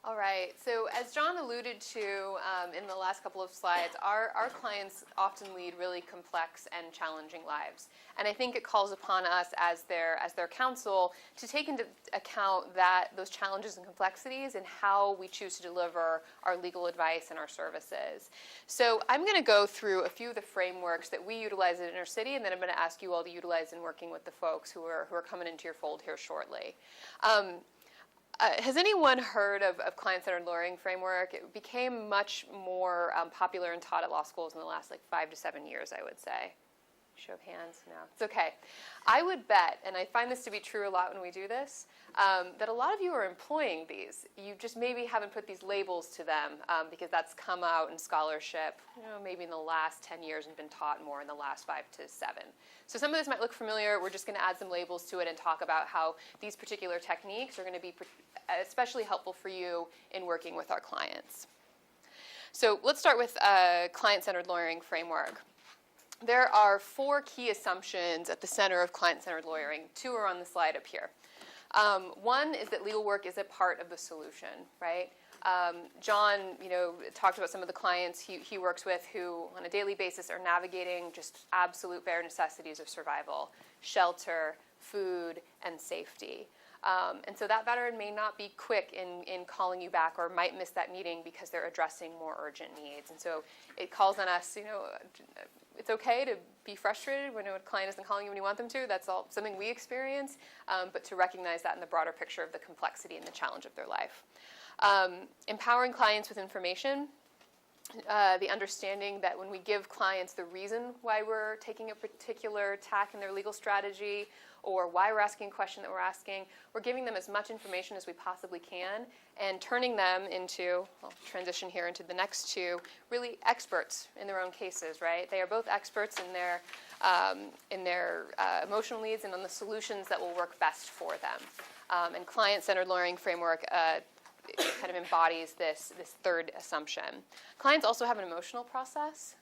All right, so as John alluded to in the last couple of slides, our clients often lead really complex and challenging lives. And I think it calls upon us as their counsel to take into account those challenges and complexities and how we choose to deliver our legal advice and our services. So I'm going to go through a few of the frameworks that we utilize at InterCity, and then I'm going to ask you all to utilize in working with the folks who are coming into your fold here shortly. Has anyone heard of client-centered lawyering framework? It became much more popular and taught at law schools in the last 5 to 7 years, I would say. Show of hands? No, it's okay. I would bet, and I find this to be true a lot when we do this, that a lot of you are employing these. You just maybe haven't put these labels to them because that's come out in scholarship, maybe in the last 10 years and been taught more in the last 5 to 7. So some of this might look familiar. We're just going to add some labels to it and talk about how these particular techniques are going to be especially helpful for you in working with our clients. So let's start with client-centered lawyering framework. There are 4 key assumptions at the center of client-centered lawyering. 2 are on the slide up here. One is that legal work is a part of the solution, right? John, talked about some of the clients he works with who, on a daily basis, are navigating just absolute bare necessities of survival: shelter, food, and safety. And so that veteran may not be quick in calling you back or might miss that meeting because they're addressing more urgent needs. And so it calls on us, it's okay to be frustrated when a client isn't calling you when you want them to. That's all something we experience, but to recognize that in the broader picture of the complexity and the challenge of their life. Empowering clients with information. The understanding that when we give clients the reason why we're taking a particular tack in their legal strategy or why we're asking a question that we're asking, we're giving them as much information as we possibly can and turning them into, I'll transition here into the next 2, really experts in their own cases, right? They are both experts in their emotional needs and on the solutions that will work best for them. And client-centered lawyering framework kind of embodies this 3rd assumption. Clients also have an emotional process.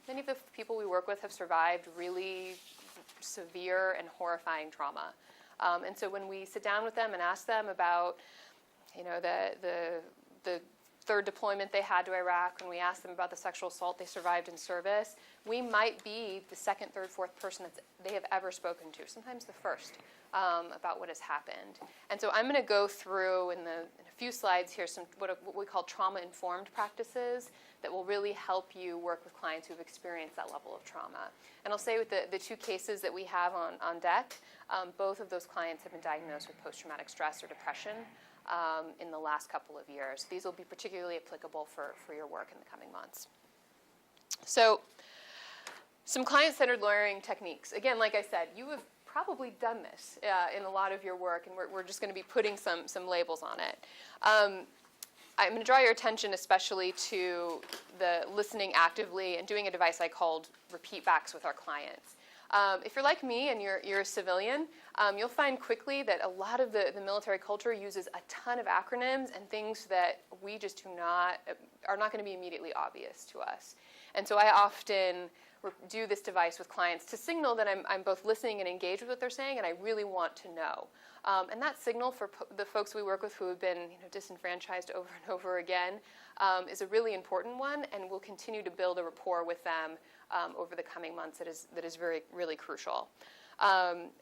Many of the people we work with have survived really severe and horrifying trauma. And so when we sit down with them and ask them about, the 3rd deployment they had to Iraq, when we ask them about the sexual assault they survived in service, we might be the 2nd, 3rd, 4th person that they have ever spoken to, sometimes the 1st, about what has happened. And so I'm going to go through in a few slides here some what we call trauma-informed practices that will really help you work with clients who have experienced that level of trauma. And I'll say with the 2 cases that we have on deck, both of those clients have been diagnosed with post-traumatic stress or depression in the last couple of years. These will be particularly applicable for your work in the coming months. So some client-centered lawyering techniques. Again, like I said, you have probably done this in a lot of your work, and we're just going to be putting some labels on it. I'm going to draw your attention especially to the listening actively and doing a device I called repeat backs with our clients. If you're like me and you're a civilian, you'll find quickly that a lot of the military culture uses a ton of acronyms and things that we just are not going to be immediately obvious to us. And so I often do this device with clients to signal that I'm both listening and engaged with what they're saying, and I really want to know. And that signal for the folks we work with who have been disenfranchised over and over again is a really important one, and we'll continue to build a rapport with them over the coming months that is really crucial.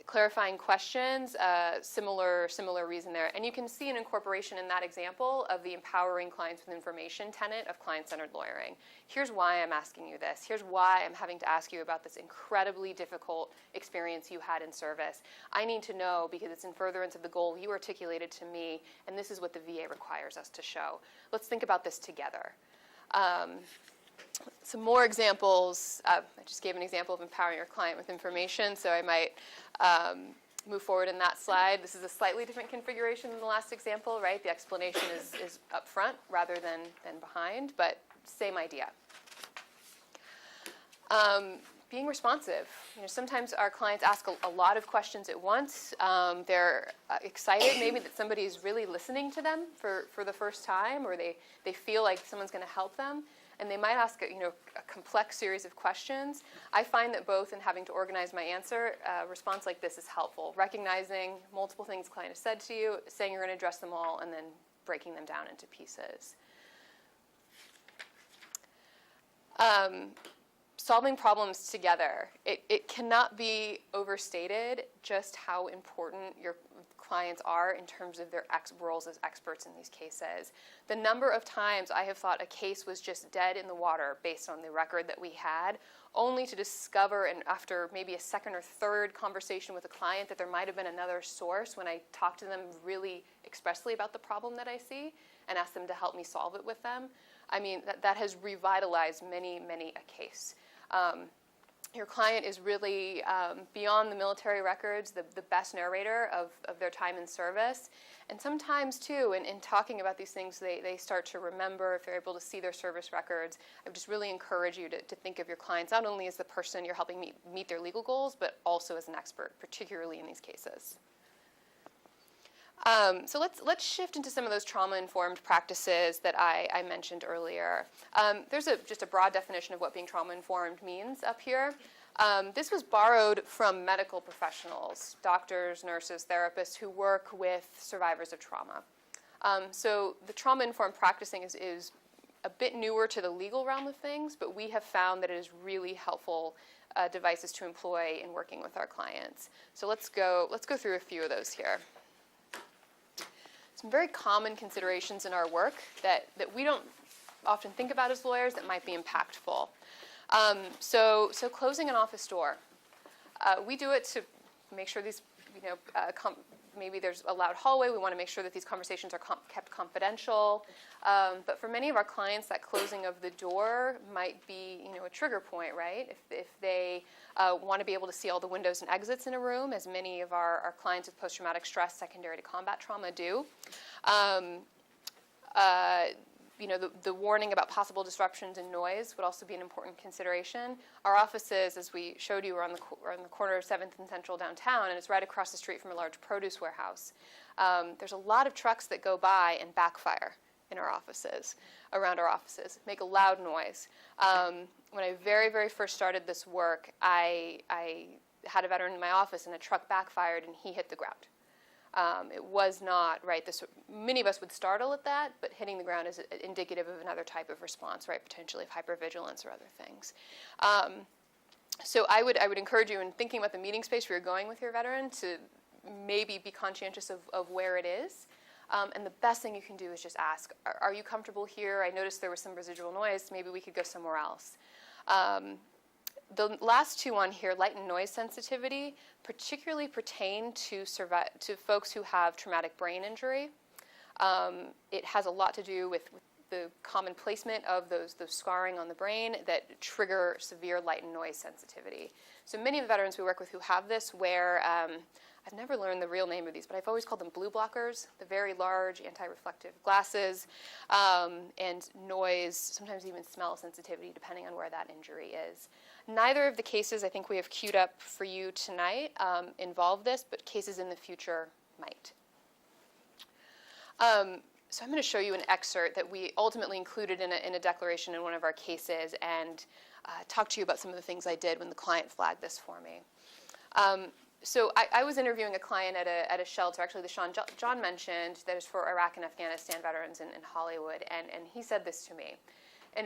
Clarifying questions, similar reason there. And you can see an incorporation in that example of the empowering clients with information tenet of client-centered lawyering. Here's why I'm asking you this. Here's why I'm having to ask you about this incredibly difficult experience you had in service. I need to know because it's in furtherance of the goal you articulated to me, and this is what the VA requires us to show. Let's think about this together. Some more examples. I just gave an example of empowering your client with information, so I might move forward in that slide. This is a slightly different configuration than the last example, right? The explanation is up front rather than behind, but same idea. Being responsive. Sometimes our clients ask a lot of questions at once. They're excited maybe that somebody is really listening to them for the first time, or they feel like someone's going to help them. And they might ask a complex series of questions. I find that both in having to organize my answer, a response like this is helpful. Recognizing multiple things the client has said to you, saying you're going to address them all, and then breaking them down into pieces. Solving problems together. It cannot be overstated just how important your clients are in terms of their roles as experts in these cases. The number of times I have thought a case was just dead in the water based on the record that we had, only to discover, and after maybe a second or third conversation with a client, that there might have been another source when I talked to them really expressly about the problem that I see and asked them to help me solve it with them. I mean, that has revitalized many, many a case. Your client is really, beyond the military records, the best narrator of their time in service. And sometimes, too, in talking about these things, they start to remember if they're able to see their service records. I would just really encourage you to think of your clients not only as the person you're helping meet their legal goals, but also as an expert, particularly in these cases. So let's shift into some of those trauma-informed practices that I mentioned earlier. There's just a broad definition of what being trauma-informed means up here. This was borrowed from medical professionals, doctors, nurses, therapists who work with survivors of trauma. So the trauma-informed practicing is a bit newer to the legal realm of things, but we have found that it is really helpful devices to employ in working with our clients. So let's go through a few of those here. Some very common considerations in our work that we don't often think about as lawyers that might be impactful. So closing an office door. We do it to make sure these, maybe there's a loud hallway. We want to make sure that these conversations are kept confidential. But for many of our clients, that closing of the door might be, a trigger point, right? If they want to be able to see all the windows and exits in a room, as many of our clients with post-traumatic stress secondary to combat trauma do. The warning about possible disruptions and noise would also be an important consideration. Our offices, as we showed you, are on the corner of 7th and Central downtown, and it's right across the street from a large produce warehouse. There's a lot of trucks that go by and backfire in our offices, around our offices, make a loud noise. When I very, very first started this work, I had a veteran in my office, and a truck backfired, and he hit the ground. It was not, right, many of us would startle at that, but hitting the ground is indicative of another type of response, right, potentially of hypervigilance or other things. So I would encourage you in thinking about the meeting space where you're going with your veteran to maybe be conscientious of where it is. And the best thing you can do is just ask, are you comfortable here? I noticed there was some residual noise. Maybe we could go somewhere else. The last two on here, light and noise sensitivity, particularly pertain to folks who have traumatic brain injury. It has a lot to do with the common placement of those scarring on the brain that trigger severe light and noise sensitivity. So many of the veterans we work with who have this wear, I've never learned the real name of these, but I've always called them blue blockers, the very large anti-reflective glasses, and noise, sometimes even smell sensitivity, depending on where that injury is. Neither of the cases I think we have queued up for you tonight involve this, but cases in the future might. So I'm going to show you an excerpt that we ultimately included in a declaration in one of our cases and talk to you about some of the things I did when the client flagged this for me. So I was interviewing a client at a shelter, actually the John mentioned, that is for Iraq and Afghanistan veterans in Hollywood, and he said this to me.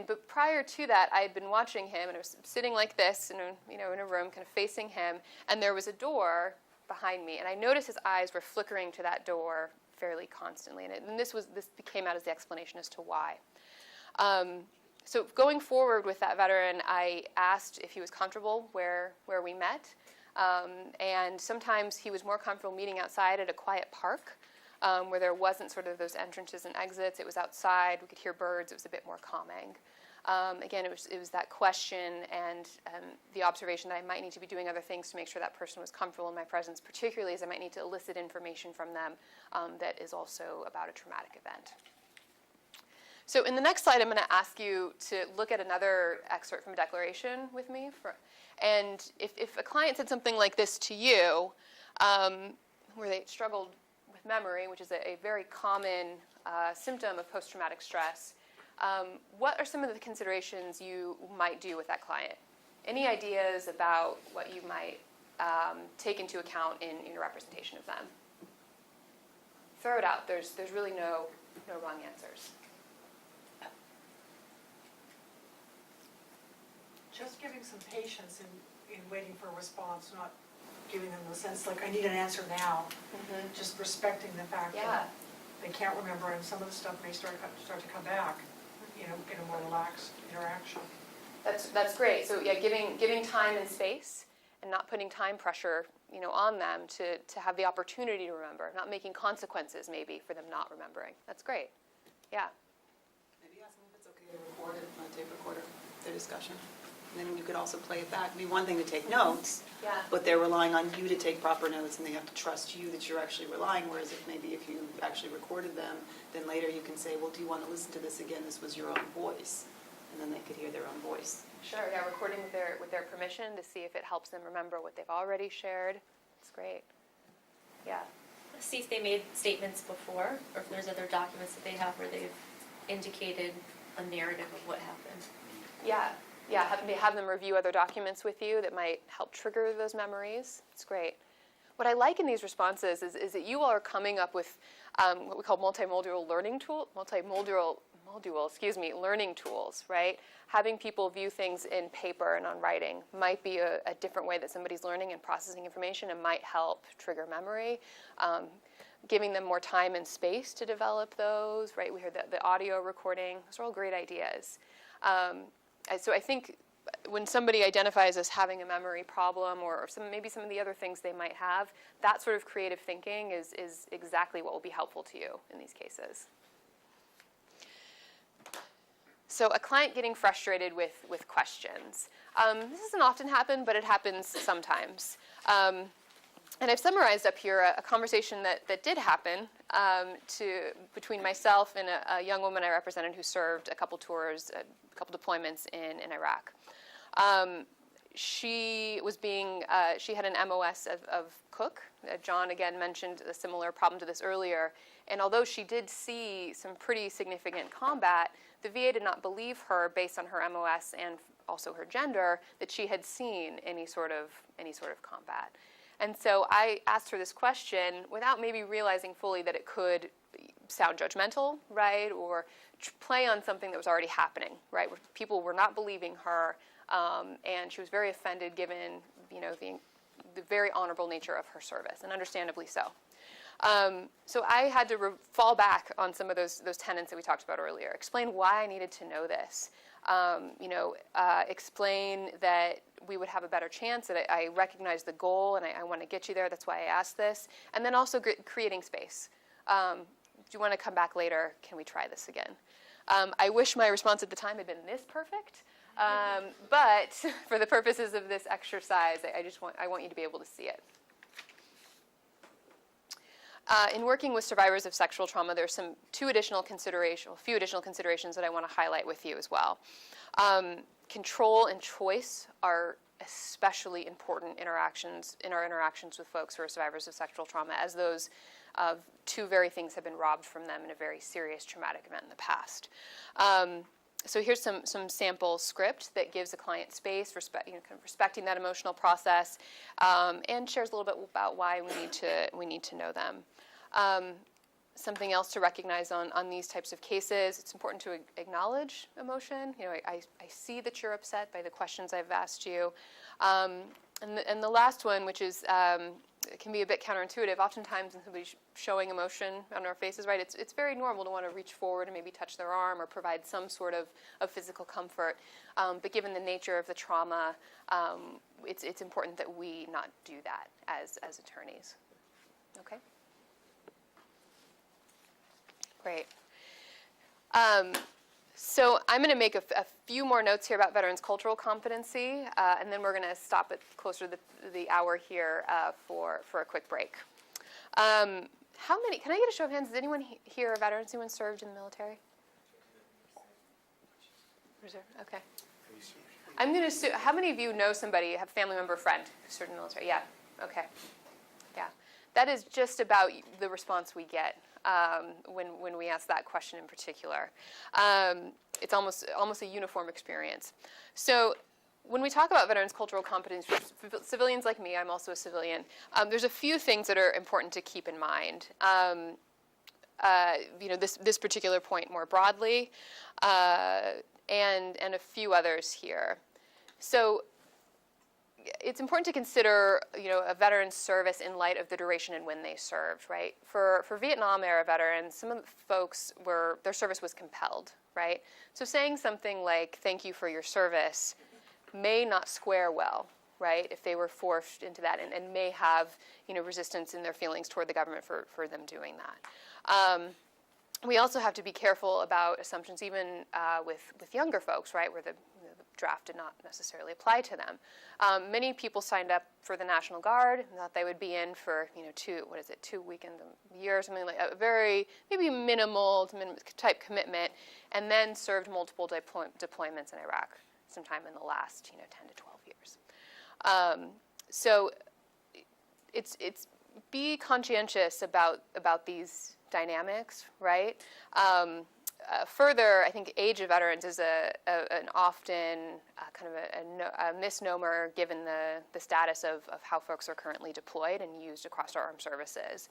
But prior to that, I had been watching him, and I was sitting like this in a room, kind of facing him, and there was a door behind me, and I noticed his eyes were flickering to that door fairly constantly, and this became out as the explanation as to why. So going forward with that veteran, I asked if he was comfortable where we met, and sometimes he was more comfortable meeting outside at a quiet park, where there wasn't sort of those entrances and exits. It was outside. We could hear birds. It was a bit more calming. Again, it was that question and the observation that I might need to be doing other things to make sure that person was comfortable in my presence, particularly as I might need to elicit information from them that is also about a traumatic event. So in the next slide, I'm going to ask you to look at another excerpt from a declaration with me. And if a client said something like this to you, where they struggled with memory, which is a very common symptom of post-traumatic stress, what are some of the considerations you might do with that client? Any ideas about what you might take into account in your representation of them? Throw it out. There's really no no wrong answers. Just giving some patience in waiting for a response, not giving them the sense like, I need an answer now. Mm-hmm. Just respecting the fact that they can't remember, and some of the stuff may start to come back, in a more relaxed interaction. That's great. So yeah, giving time and space, and not putting time pressure, on them to have the opportunity to remember, not making consequences maybe for them not remembering. That's great. Yeah. Maybe ask them if it's okay to record it on a tape recorder, their discussion. And then you could also play it back. It'd be one thing to take notes, but they're relying on you to take proper notes, and they have to trust you that you're actually relying, whereas if you actually recorded them, then later you can say, well, do you want to listen to this again? This was your own voice. And then they could hear their own voice. Sure, yeah, recording with their permission to see if it helps them remember what they've already shared. It's great. Yeah. See if they made statements before, or if there's other documents that they have where they've indicated a narrative of what happened. Yeah. Yeah, have them review other documents with you that might help trigger those memories. It's great. What I like in these responses is that you all are coming up with what we call multimodal learning learning tools, right? Having people view things in paper and on writing might be a different way that somebody's learning and processing information, and might help trigger memory. Giving them more time and space to develop those, right? We heard the audio recording. Those are all great ideas. So I think when somebody identifies as having a memory problem, or maybe some of the other things they might have, that sort of creative thinking is exactly what will be helpful to you in these cases. So a client getting frustrated with questions. This doesn't often happen, but it happens sometimes. And I've summarized up here a conversation that did happen between myself and a young woman I represented who served a couple tours, a couple deployments in Iraq. She had an MOS of cook. John again mentioned a similar problem to this earlier. And although she did see some pretty significant combat, the VA did not believe her based on her MOS and also her gender that she had seen any sort of combat. And so I asked her this question without maybe realizing fully that it could sound judgmental, right, or play on something that was already happening, right, where people were not believing her, and she was very offended given, the very honorable nature of her service, and understandably so. So I had to fall back on some of those tenets that we talked about earlier, explain why I needed to know this, explain that we would have a better chance, that I recognize the goal and I want to get you there, that's why I asked this, and then also creating space. Do you want to come back later? Can we try this again? I wish my response at the time had been this perfect, but for the purposes of this exercise, I want you to be able to see it. In working with survivors of sexual trauma, there's a few additional considerations that I want to highlight with you as well. Control and choice are especially important in our interactions with folks who are survivors of sexual trauma, as those two very things have been robbed from them in a very serious traumatic event in the past. So here's some sample script that gives a client space, kind of respecting that emotional process, and shares a little bit about why we need to know them. Something else to recognize on these types of cases, it's important to acknowledge emotion. I see that you're upset by the questions I've asked you. And the last one, which is it can be a bit counterintuitive. Oftentimes when somebody's showing emotion on our faces, right, it's very normal to want to reach forward and maybe touch their arm or provide some sort of physical comfort. But given the nature of the trauma, it's important that we not do that as attorneys. Okay? Great. So I'm going to make a few more notes here about veterans' cultural competency, and then we're going to stop it closer to the hour here for a quick break. How many? Can I get a show of hands? Is anyone here a veteran? Has anyone served in the military? Reserve. Okay. I'm going to assume. How many of you know somebody, have a family member, friend who served in the military? Yeah. Okay. Yeah. That is just about the response we get. When we ask that question in particular. It's almost a uniform experience. So when we talk about veterans' cultural competence, for civilians like me, I'm also a civilian, there's a few things that are important to keep in mind. this particular point more broadly, and a few others here. So it's important to consider, a veteran's service in light of the duration and when they served, right? For Vietnam-era veterans, some of the folks their service was compelled, right? So saying something like, "Thank you for your service," may not square well, right? If they were forced into that, and may have, resistance in their feelings toward the government for them doing that. We also have to be careful about assumptions, even with younger folks, right, where the draft did not necessarily apply to them. Many people signed up for the National Guard and thought they would be in for, 2 weekends a year, something like a very maybe minimal type commitment, and then served multiple deployments in Iraq sometime in the last, 10 to 12 years. So it's be conscientious about these dynamics, right? Further, I think age of veterans is an often kind of a misnomer given the status of how folks are currently deployed and used across our armed services.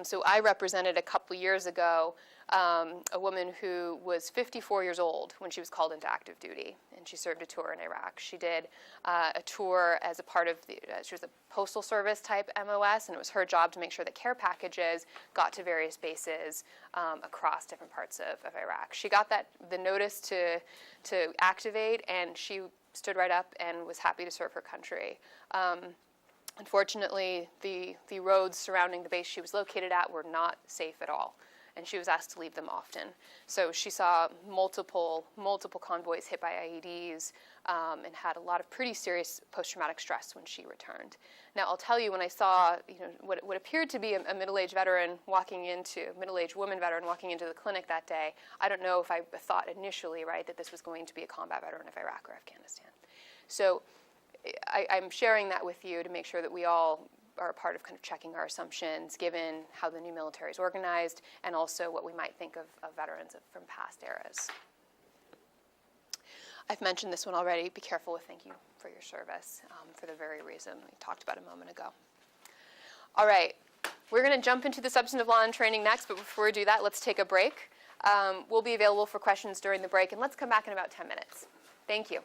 So I represented a couple years ago a woman who was 54 years old when she was called into active duty, and she served a tour in Iraq. She did a tour as a part of she was a postal service type MOS, and it was her job to make sure that care packages got to various bases across different parts of Iraq. She got the notice to activate, and she stood right up and was happy to serve her country. Unfortunately, the roads surrounding the base she was located at were not safe at all, and she was asked to leave them often. So she saw multiple convoys hit by IEDs, and had a lot of pretty serious post-traumatic stress when she returned. Now, I'll tell you, when I saw what appeared to be a middle-aged middle-aged woman veteran walking into the clinic that day, I don't know if I thought initially, right, that this was going to be a combat veteran of Iraq or Afghanistan. So I'm sharing that with you to make sure that we all are a part of kind of checking our assumptions given how the new military is organized, and also what we might think of veterans from past eras. I've mentioned this one already. Be careful with "thank you for your service," for the very reason we talked about a moment ago. All right, we're going to jump into the substantive law and training next, but before we do that, let's take a break. We'll be available for questions during the break, and let's come back in about 10 minutes. Thank you.